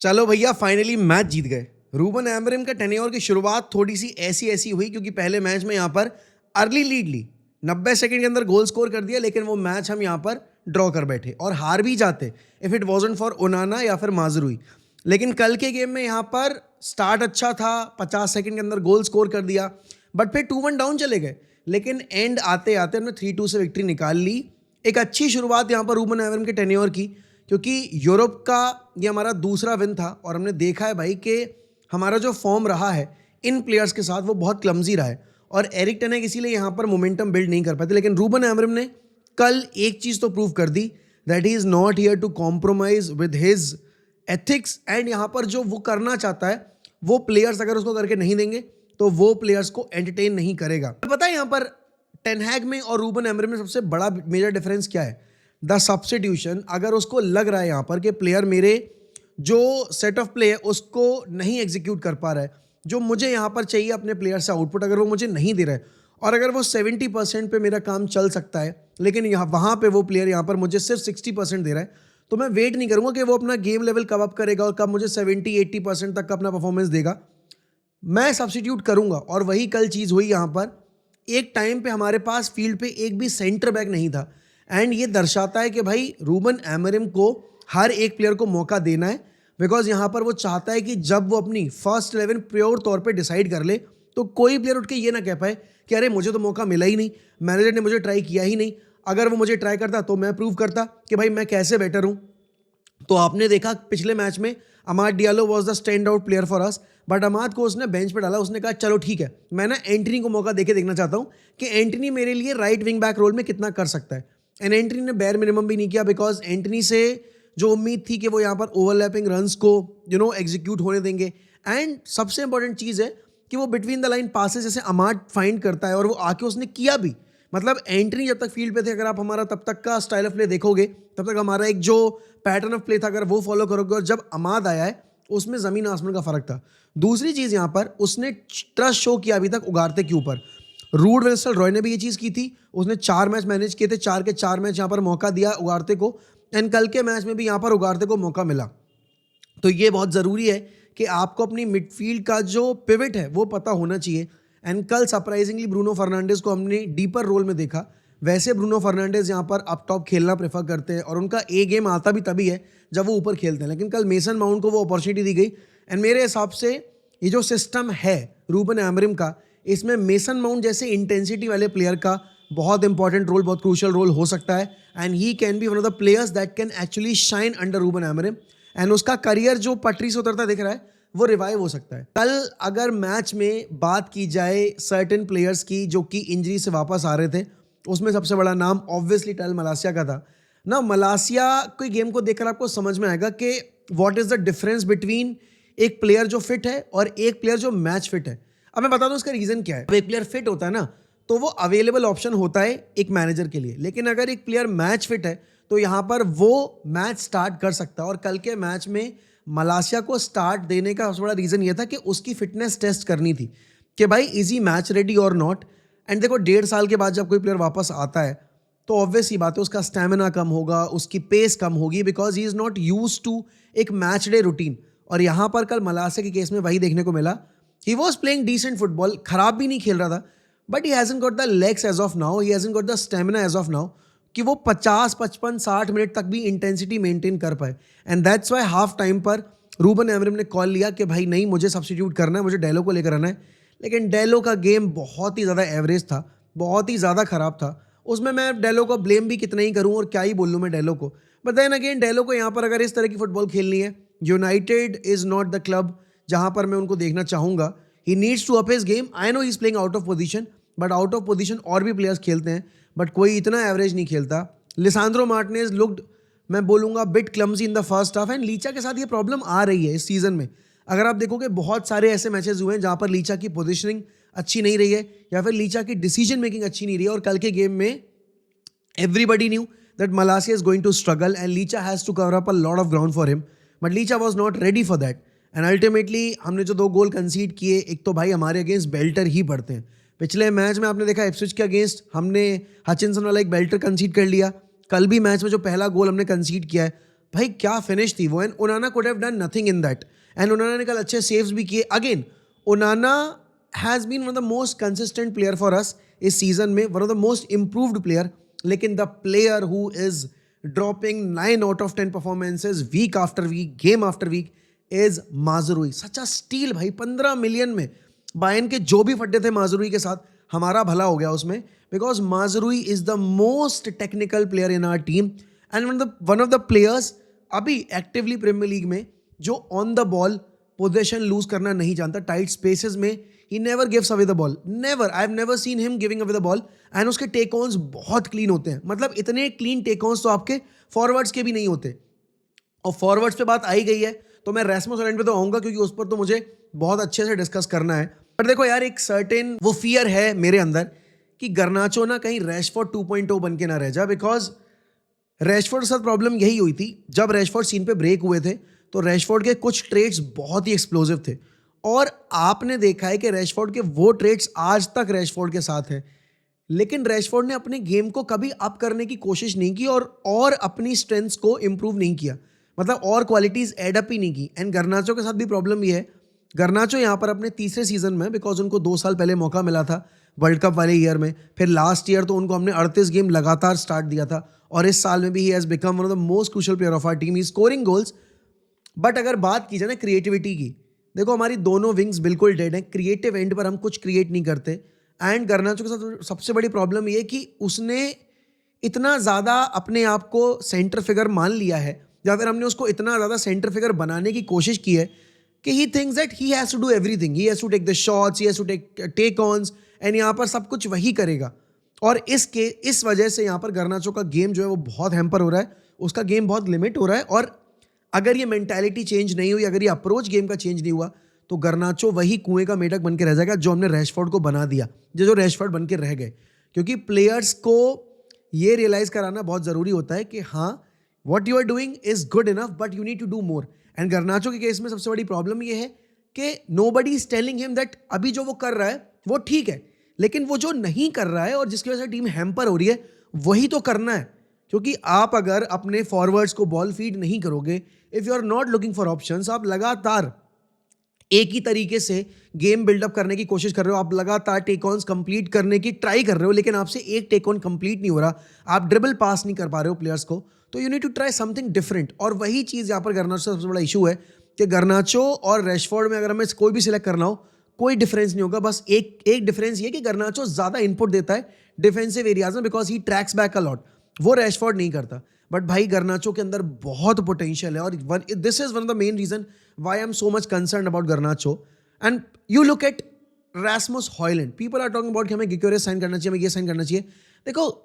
चलो भैया finally match जीत गए। रूबन एमरिम का टेन्योर की शुरुआत थोड़ी सी ऐसी ऐसी हुई क्योंकि पहले मैच में यहाँ पर अर्ली लीड ली, 90 सेकंड के अंदर गोल स्कोर कर दिया, लेकिन वो मैच हम यहाँ पर ड्रॉ कर बैठे और हार भी जाते इफ इट वाजंट फॉर ओनाना या फिर माजरूई। लेकिन कल के गेम में यहाँ पर स्टार्ट अच्छा था, 50 सेकंड के अंदर गोल स्कोर कर दिया, बट फिर 2-1 डाउन चले गए। लेकिन एंड आते आते हमने 3-2 से विक्ट्री निकाल ली। एक अच्छी शुरुआत यहाँ पर रूबन एमरिम के टेन्योर की, क्योंकि यूरोप का ये हमारा दूसरा विन था और हमने देखा है भाई कि हमारा जो फॉर्म रहा है इन प्लेयर्स के साथ वो बहुत क्लमजी रहा है और एरिक टेन हैग इसीलिए यहाँ पर मोमेंटम बिल्ड नहीं कर पाते। लेकिन रूबन एमरिम ने कल एक चीज़ तो प्रूव कर दी that he is not here to compromise with his ethics, and यहाँ पर जो वो करना चाहता है वो प्लेयर्स अगर उसको करके नहीं देंगे तो वो प्लेयर्स को एंटरटेन नहीं करेगा। पता है यहाँ पर टेन हैग में और रूबन एमरिम में सबसे बड़ा मेजर डिफरेंस क्या है? The substitution. अगर उसको लग रहा है यहाँ पर कि प्लेयर मेरे जो सेट ऑफ प्ले है उसको नहीं एग्जीक्यूट कर पा रहा है, जो मुझे यहाँ पर चाहिए अपने प्लेयर से आउटपुट अगर वो मुझे नहीं दे रहा है, और अगर वो 70% पे मेरा काम चल सकता है लेकिन यहाँ वहाँ पे वो प्लेयर यहाँ पर मुझे सिर्फ 60% दे रहा है, तो मैं वेट नहीं करूँगा कि वो अपना गेम लेवल कब अप करेगा और कब मुझे 70-80% तक का अपना परफॉर्मेंस देगा। मैं सब्स्टिट्यूट करूँगा और वही कल चीज़ हुई यहाँ पर। एक टाइम पे हमारे पास फील्ड पे एक भी सेंटर बैक नहीं था, एंड ये दर्शाता है कि भाई रूबन एमरिम को हर एक प्लेयर को मौका देना है, बिकॉज यहाँ पर वो चाहता है कि जब वो अपनी फर्स्ट 11 प्योर तौर पे डिसाइड कर ले तो कोई प्लेयर उठ के ये ना कह पाए कि अरे मुझे तो मौका मिला ही नहीं, मैनेजर ने मुझे ट्राई किया ही नहीं। अगर वो मुझे ट्राई करता तो मैं प्रूव करता कि भाई मैं कैसे बेटर हूँ। तो आपने देखा पिछले मैच में Amad Diallo was the stand out player for us, but Amad को उसने बेंच पे डाला। उसने कहा चलो ठीक है, मैं ना एंटनी को मौका देके देखना चाहता हूँ कि एंटनी मेरे लिए राइट विंग बैक रोल में कितना कर सकता है। एंड एंटनी ने बैर मिनिमम भी नहीं किया, बिकॉज एंटनी से जो उम्मीद थी कि वो यहाँ पर ओवरलैपिंग रन्स को एग्जीक्यूट होने देंगे। एंड सबसे इंपॉर्टेंट चीज़ है कि वो बिटवीन द लाइन पासेस जैसे अमाद फाइंड करता है और वो आके उसने किया भी। मतलब एंटनी जब तक फील्ड पे थे, अगर आप हमारा तब तक का स्टाइल ऑफ प्ले देखोगे, तब तक हमारा एक जो पैटर्न ऑफ प्ले था अगर वो फॉलो करोगे, और जब अमाद आया है उसमें ज़मीन आसमान का फर्क था। दूसरी चीज़ यहाँ पर उसने ट्रस्ट शो किया अभी तक उगारते के ऊपर। रूड वेस्टल रॉय ने भी ये चीज़ की थी, उसने 4 मैच मैनेज किए थे, 4 के 4 मैच यहाँ पर मौका दिया उगारते को, एंड कल के मैच में भी यहाँ पर उगारते को मौका मिला। तो ये बहुत ज़रूरी है कि आपको अपनी मिडफील्ड का जो पिवट है वो पता होना चाहिए। एंड कल सरप्राइजिंगली ब्रूनो फर्नांडिस को हमने डीपर रोल में देखा। वैसे ब्रूनो फर्नांडिस यहाँ पर अप टॉप खेलना प्रेफर करते हैं और उनका ए गेम आता भी तभी है जब वो ऊपर खेलते हैं, लेकिन कल मेसन माउंट को वो अपॉर्चुनिटी दी गई। एंड मेरे हिसाब से ये जो सिस्टम है रूबन एमरिम का, इसमें मेसन माउंट जैसे इंटेंसिटी वाले प्लेयर का बहुत इंपॉर्टेंट रोल, बहुत क्रूशियल रोल हो सकता है। And he can be one of the players that can actually shine under Ruben Amorim, and उसका करियर जो पटरी से उतरता दिख रहा है वो रिवाइव हो सकता है। कल अगर मैच में बात की जाए सर्टेन प्लेयर्स की जो कि इंजरी से वापस आ रहे थे, उसमें सबसे बड़ा नाम ऑब्वियसली टैल मलासिया का था ना। मलासिया कोई गेम को देखकर आपको समझ में आएगा कि what is the difference between एक प्लेयर जो फिट है और एक प्लेयर जो मैच फिट है। अब मैं बता दूं इसका रीज़न क्या है। अब एक प्लेयर फिट होता है ना तो वो अवेलेबल ऑप्शन होता है एक मैनेजर के लिए, लेकिन अगर एक प्लेयर मैच फिट है तो यहाँ पर वो मैच स्टार्ट कर सकता है। और कल के मैच में मलासिया को स्टार्ट देने का सबसे बड़ा रीज़न ये था कि उसकी फिटनेस टेस्ट करनी थी कि भाई इज ही मैच रेडी और नॉट। एंड देखो 1.5 साल के बाद जब कोई प्लेयर वापस आता है तो ऑब्वियस ही बात है उसका स्टैमिना कम होगा, उसकी पेस कम होगी, because he is not use to एक मैच डे रूटीन। और यहाँ पर कल मलासिया के केस में वही देखने को मिला। He was playing decent football, खराब भी नहीं खेल रहा था, but he hasn't got the legs as of now, he hasn't got the stamina as of now कि वो 50, 55, 60 मिनट तक भी इंटेंसिटी मेंटेन कर पाए। And that's why half time पर रूबन एमरिम ने कॉल लिया कि भाई नहीं, मुझे सब्स्टिट्यूट करना है, मुझे डेलो को लेकर आना है। लेकिन डेलो का गेम बहुत ही ज़्यादा एवरेज था, बहुत ही ज़्यादा ख़राब था। उसमें मैं डेलो को ब्लेम भी कितना ही करूँ और क्या ही बोल लूँ मैं डेलो को। बट देन अगेन डेलो को यहाँ पर अगर इस तरह की फुटबॉल खेलनी है, United is not the club जहाँ पर मैं उनको देखना चाहूँगा। He needs to up his game. I know he is playing out of position, but out of position और भी प्लेयर्स खेलते हैं, बट कोई इतना एवरेज नहीं खेलता। लिसांद्रो मार्टिनेज लुक्ड, मैं बोलूँगा, bit clumsy in the first half. And Licha के साथ ये प्रॉब्लम आ रही है इस सीज़न में। अगर आप देखोगे बहुत सारे ऐसे मैचेस हुए हैं जहाँ पर लीचा की पोजीशनिंग अच्छी नहीं रही है या फिर लीचा की डिसीजन मेकिंग अच्छी नहीं रही है। और कल के गेम में everybody knew that Malasia is going to struggle and Licha has to cover up a lot of ground for him, but Licha was not ready for that. And ultimately हमने जो 2 गोल कंसीड किए, एक तो भाई हमारे अगेंस्ट बेल्टर ही पड़ते हैं। पिछले मैच में आपने देखा इप्सविच के अगेंस्ट हमने हचिनसन वाला एक बेल्टर कंसीड कर लिया। कल भी मैच में जो पहला गोल हमने कंसीड किया है भाई क्या फिनिश थी वो, and Onana could have done nothing in that, and Onana ने कल अच्छे सेव्स भी किए. Again Onana has been one of the most consistent player for us इस सीजन में, one of the most improved player. लेकिन the player who is dropping 9 out of 10 performances week after week, game after week, is Mazraoui. Such a steal भाई. 15 million में Bayern के जो भी फड्डे थे माजरूई के साथ, हमारा भला हो गया उसमें, because Mazraoui is the most technical player in our team and one of the players अभी एक्टिवली प्रीमियर लीग में जो on the ball position loose करना नहीं जानता. टाइट स्पेसेस में he never gives away the ball, never. I have never seen him giving away the ball, and उसके take ons बहुत clean होते हैं. मतलब इतने क्लीन टेक ऑन्स तो आपके फॉरवर्ड्स के भी नहीं होते. और फॉरवर्ड्स पे बात आई गई है तो मैं रैस्मस हॉयलैंड पे तो आऊंगा, क्योंकि उस पर तो मुझे बहुत अच्छे से डिस्कस करना है. पर देखो यार, एक सर्टेन वो फियर है मेरे अंदर कि गर्नाचो ना कहीं रैशफोर्ड 2.0 बन के ना रह जाए, बिकॉज रैशफोर्ड के साथ प्रॉब्लम यही हुई थी. जब रैशफोर्ड सीन पे ब्रेक हुए थे तो रैशफोर्ड के कुछ ट्रेड्स बहुत ही एक्सप्लोसिव थे, और आपने देखा है कि रैशफोर्ड के वो ट्रेड्स आज तक रैशफोर्ड के साथ हैं. लेकिन रैशफोर्ड ने अपने गेम को कभी अप करने की कोशिश नहीं की और अपनी स्ट्रेंथ्स को इंप्रूव नहीं किया, मतलब और क्वालिटीज एडअप ही नहीं की. एंड गर्नाचो के साथ भी प्रॉब्लम ये है. गर्नाचो यहाँ पर अपने तीसरे सीजन में, बिकॉज उनको 2 साल पहले मौका मिला था वर्ल्ड कप वाले ईयर में, फिर लास्ट ईयर तो उनको हमने 38 गेम लगातार स्टार्ट दिया था, और इस साल में भी he has become one of the most crucial player of our team. He scoring goals. But अगर बात की जाए ना क्रिएटिविटी की, देखो हमारी दोनों विंग्स बिल्कुल डेड हैं. क्रिएटिव एंड पर हम कुछ क्रिएट नहीं करते. एंड गर्नाचो के साथ सबसे बड़ी प्रॉब्लम ये कि उसने इतना ज़्यादा अपने आप को सेंटर फिगर मान लिया है, या फिर हमने उसको इतना ज़्यादा सेंटर फिगर बनाने की कोशिश की है कि he thinks that he has to do everything. He has to take the shots, he has to take ons, and यहाँ पर सब कुछ वही करेगा. और इस वजह से यहाँ पर गर्नाचो का गेम जो है वो बहुत हैम्पर हो रहा है, उसका गेम बहुत लिमिट हो रहा है. और अगर ये मेंटालिटी चेंज नहीं हुई, अगर ये अप्रोच गेम का चेंज नहीं हुआ, तो गर्नाचो वही कुएं का मेढक बन के रह जाएगा जो हमने रैशफोर्ड को बना दिया, जो रैशफोर्ड बन के रह गए. क्योंकि प्लेयर्स को ये रियलाइज कराना बहुत ज़रूरी होता है कि हाँ, what you are doing is good enough, but you need to do more. And Garnacho के केस में सबसे बड़ी प्रॉब्लम ये है कि nobody is telling him that अभी जो वो कर रहा है वो ठीक है, लेकिन वो जो नहीं कर रहा है और जिसकी वजह से टीम हैम्पर हो रही है, वही तो करना है. क्योंकि आप अगर अपने फॉरवर्ड्स को बॉल फीड नहीं करोगे, if you are not looking for options, आप लगातार एक ही तरीके से गेम बिल्डअप करने की कोशिश कर रहे हो, आप लगातार टेक ऑन्स कंप्लीट करने की ट्राई कर रहे हो, लेकिन आपसे एक टेक ऑन कंप्लीट नहीं हो रहा, आप ड्रिबल पास नहीं कर पा रहे हो प्लेयर्स को, तो you need to try something different. और वही चीज़ यहाँ पर गर्नाचो से सबसे बड़ा इशू है कि गर्नाचो और रैशफोर्ड में अगर हमें कोई भी सिलेक्ट करना हो, कोई डिफरेंस नहीं होगा. बस एक डिफरेंस ये कि गर्नाचो ज़्यादा इनपुट देता है डिफेंसिव एरियाज में, because he tracks back a lot. वो रैशफोर्ड नहीं करता. बट भाई गर्नाचो के अंदर बहुत पोटेंशियल है, और this is one of the main reason why I am so much concern about Garnacho. And you look at Rasmus Hojlund, people are talking about कि हमें गिकोरेस साइन करना चाहिए, हमें ये साइन करना चाहिए. देखो,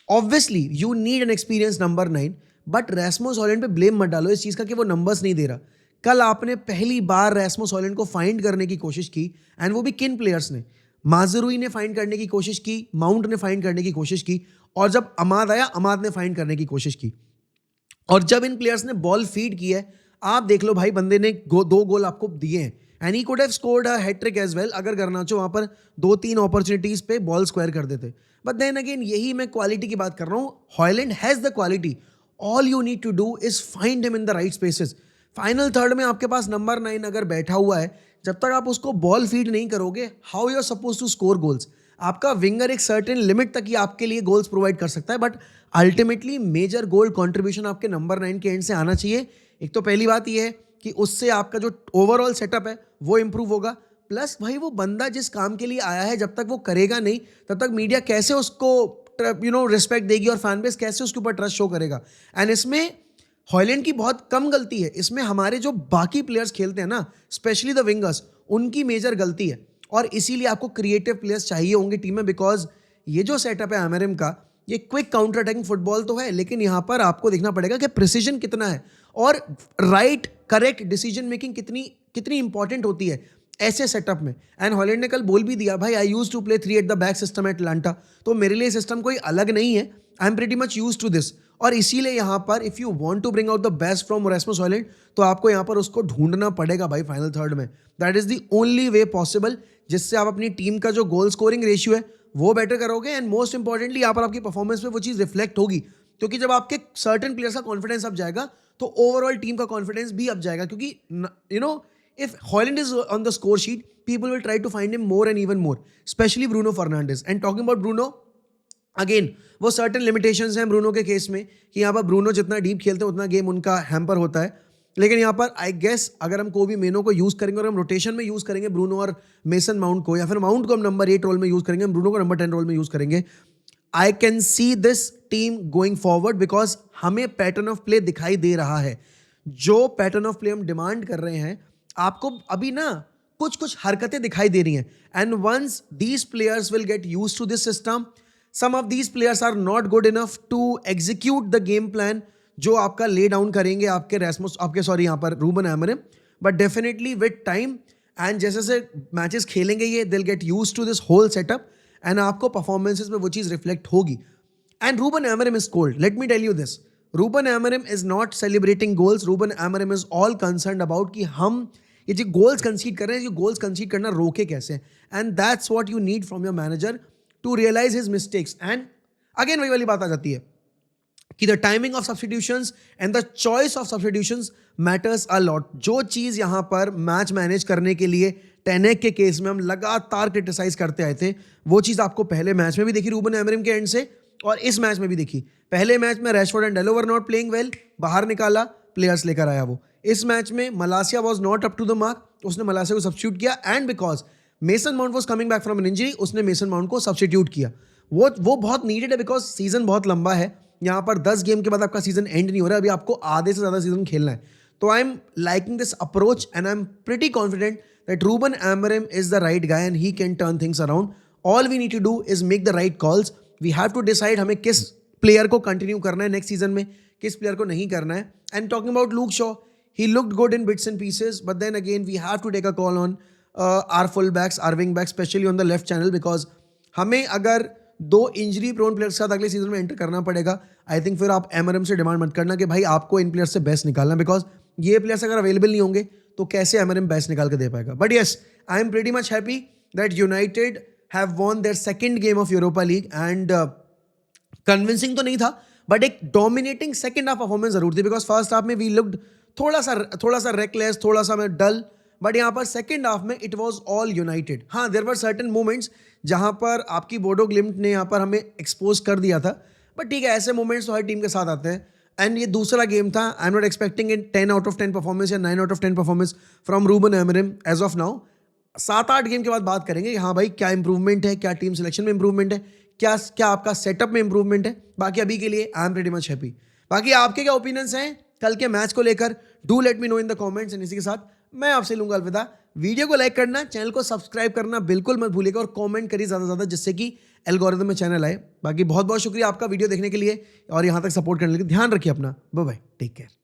obviously you need an experience number 9, but Rasmus Hojlund पे ब्लेम मत डालो इस चीज़ का कि वो नंबर्स नहीं दे रहा. कल आपने पहली बार रैस्मस हॉयलैंड को फाइंड करने की कोशिश की, एंड वो भी किन प्लेयर्स ने? माजरूई ने फाइंड करने की कोशिश की, माउंट ने फाइंड करने की कोशिश की, और जब अमाद आया, अमाद ने फाइंड करने की कोशिश की. और जब इन प्लेयर्स ने बॉल फीड की है, आप देख लो भाई, बंदे ने 2 गोल आपको दिए हैं, and he could have scored a hattrick as well अगर गर्नाचो वहाँ पर 2-3 अपॉर्चुनिटीज पे बॉल स्क्वायर कर देते. बट देन अगेन, यही मैं क्वालिटी की बात कर रहा हूँ. Hojlund has the quality, all you need to do is find him in the right spaces. Final third में आपके पास नंबर 9 अगर बैठा हुआ है, जब तक आप उसको बॉल फीड नहीं करोगे, how you are suppose to score goals? आपका विंगर एक सर्टेन लिमिट तक ही आपके लिए गोल्स प्रोवाइड कर सकता है, but ultimately major goal contribution आपके नंबर 9 के एंड से आना चाहिए. एक तो पहली बात यह है कि उससे आपका जो ओवरऑल सेटअप है वो इंप्रूव होगा. प्लस भाई, वो बंदा जिस काम के लिए आया है, जब तक वो करेगा नहीं, तब तक मीडिया कैसे उसको रिस्पेक्ट देगी और फैन बेस कैसे उसके ऊपर ट्रस्ट शो करेगा. एंड इसमें हॉयलैंड की बहुत कम गलती है, इसमें हमारे जो बाकी प्लेयर्स खेलते हैं ना, स्पेशली द विंगर्स, उनकी मेजर गलती है. और इसीलिए आपको क्रिएटिव प्लेयर्स चाहिए होंगे टीम में, बिकॉज ये जो सेटअप है एमआरएम का, ये क्विक काउंटर अटैकिंग फुटबॉल तो है, लेकिन यहाँ पर आपको देखना पड़ेगा कि प्रिसीजन कितना है और राइट करेक्ट डिसीजन मेकिंग कितनी इंपॉर्टेंट होती है ऐसे सेटअप में. एंड हॉलैंड ने कल बोल भी दिया, भाई I use to play 3 at the back system at Atalanta, तो मेरे लिए सिस्टम कोई अलग नहीं है, I am pretty much use to this. और इसीलिए यहाँ पर if you want to bring out the best from Rasmus Hojlund, तो आपको यहाँ पर उसको ढूंढना पड़ेगा भाई फाइनल थर्ड में. That is the only way possible, जिससे आप अपनी टीम का जो गोल स्कोरिंग रेशियो है वो बेटर करोगे, एंड मोस्ट इंपॉर्टेंटली यहाँ पर आपकी परफॉर्मेंस पे वो चीज़ रिफ्लेक्ट होगी. क्योंकि जब आपके सर्टेन प्लेयर्स का कॉन्फिडेंस अप जाएगा तो ओवरऑल टीम का कॉन्फिडेंस भी अप जाएगा, क्योंकि if Holland is on the score sheet people will try to find him more and even more, especially Bruno Fernandes. And talking about Bruno, again वो certain limitations हैं Bruno के case में कि यहाँ पर ब्रूनो जितना डीप खेलते हैं उतना गेम उनका हैम्पर होता है। लेकिन यहाँ पर आई गेस अगर हम कोबी मेनो को यूज़ करेंगे और हम रोटेशन में यूज़ करेंगे ब्रूनो और मेसन माउंट को, या फिर माउंट को हम नंबर 8 रोल में यूज़ करेंगे, ब्रूनो को नंबर 10 रोल में यूज़ करेंगे, I can see this team going forward because हमें पैटर्न ऑफ प्ले दिखाई दे रहा है। जो पैटर्न ऑफ प्ले हम डिमांड कर रहे हैं आपको अभी ना कुछ कुछ हरकतें दिखाई दे रही हैं, and once these players will get used to this system, some of these players are not good enough to execute the game plan जो आपका ले डाउन करेंगे यहाँ पर Ruben Amorim, but definitely with time and जैसे जैसे matches खेलेंगे ये they'll get use to this whole setup and आपको परफॉर्मेंसेस में वो चीज़ रिफ्लेक्ट होगी। And Ruben Amorim is cold, let me tell you this, Ruben Amorim is not celebrating goals, Ruben Amorim is all concern about कि हम ये जो goals कंसीड कर रहे हैं, ये गोल्स कंसीड करना रोके कैसे, and that's what you need from your manager to realize his mistakes. And again वही वाली बात आ जाती है कि the timing of substitutions and the choice of substitutions matters a lot. जो चीज़ यहाँ पर मैच मैनेज करने के लिए टेनेक के केस में हम लगातार क्रिटिसाइज करते आए थे, वो चीज़ आपको पहले मैच में भी देखी रूबन एमरिम के एंड से और इस मैच में भी देखी। पहले मैच में Rashford and Delo were not playing well, बाहर निकाला, प्लेयर्स लेकर आया वो। इस मैच में Malacia was not up to the mark, उसने मलासिया को सब्स्टिट्यूट किया, and because Mason Mount was coming back from an injury, उसने मेसन माउंट को सब्स्टिट्यूट किया। वो बहुत नीडेड है बिकॉज सीजन बहुत लंबा है, यहाँ पर 10 गेम के बाद आपका सीजन एंड नहीं हो रहा है, अभी आपको आधे से ज़्यादा सीजन खेलना है। तो I am liking this approach and I am pretty confident that Ruben Amorim is the right guy and he can turn things around. All we need to do is make the right calls. We have to decide हमें किस player को continue करना है next season में, किस player को नहीं करना है। And talking about Luke Shaw, he looked good in bits and pieces, but then again we have to take a call on our fullbacks, our wingbacks, especially on the left channel, because हमें अगर 2 injury prone players के साथ अगले season में enter करना पड़ेगा, I think फिर आप एमआरएम से डिमांड मत करना कि भाई आपको इन प्लेयर्स से बेस्ट निकालना, बिकॉज ये प्लेयर्स अगर अवेलेबल नहीं होंगे तो कैसे एमआरएम बेस्ट निकाल के दे पाएगा। But yes, I am pretty much happy that United have won their second game of Europa League, and convincing तो नहीं था बट एक डोमिनेटिंग सेकेंड हाफ परफॉर्मेंस जरूर थी, बिकॉज फर्स्ट हाफ में वी लुक्ड थोड़ा सा रेकलेस, थोड़ा सा मैं डल, बट यहाँ पर सेकेंड हाफ में इट वॉज ऑल यूनाइटेड। हाँ, देयर वर सर्टेन मोमेंट्स जहाँ पर आपकी बोडो ग्लिम्ट ने यहाँ पर हमें एक्सपोज कर दिया था, बट ठीक है, ऐसे मोमेंट्स तो हर टीम के साथ आते हैं। एंड ये दूसरा गेम था, I am not expecting in 10 out of 10 performance या 9 out of 10 performance from Ruben Amorim as of now. 7-8 game के बाद बात करेंगे कि हाँ भाई क्या इंप्रूवमेंट है, क्या टीम सिलेक्शन में इंप्रूवमेंट है, क्या आपका सेटअप में इंप्रूवमेंट है। बाकी अभी के लिए आई एम प्रीटी मच हैप्पी। बाकी आपके क्या ओपिनियंस हैं कल के मैच को लेकर, do let me know in the comments. And इसी के साथ मैं आपसे लूंगा अलविदा। वीडियो को लाइक करना, चैनल को सब्सक्राइब करना बिल्कुल मत भूलिएगा और कमेंट करिए ज़्यादा से ज़्यादा, जिससे कि एल्गोरिथम में चैनल आए। बाकी बहुत बहुत शुक्रिया आपका वीडियो देखने के लिए और यहाँ तक सपोर्ट करने के लिए। ध्यान रखिए अपना, बाय बाय, टेक केयर।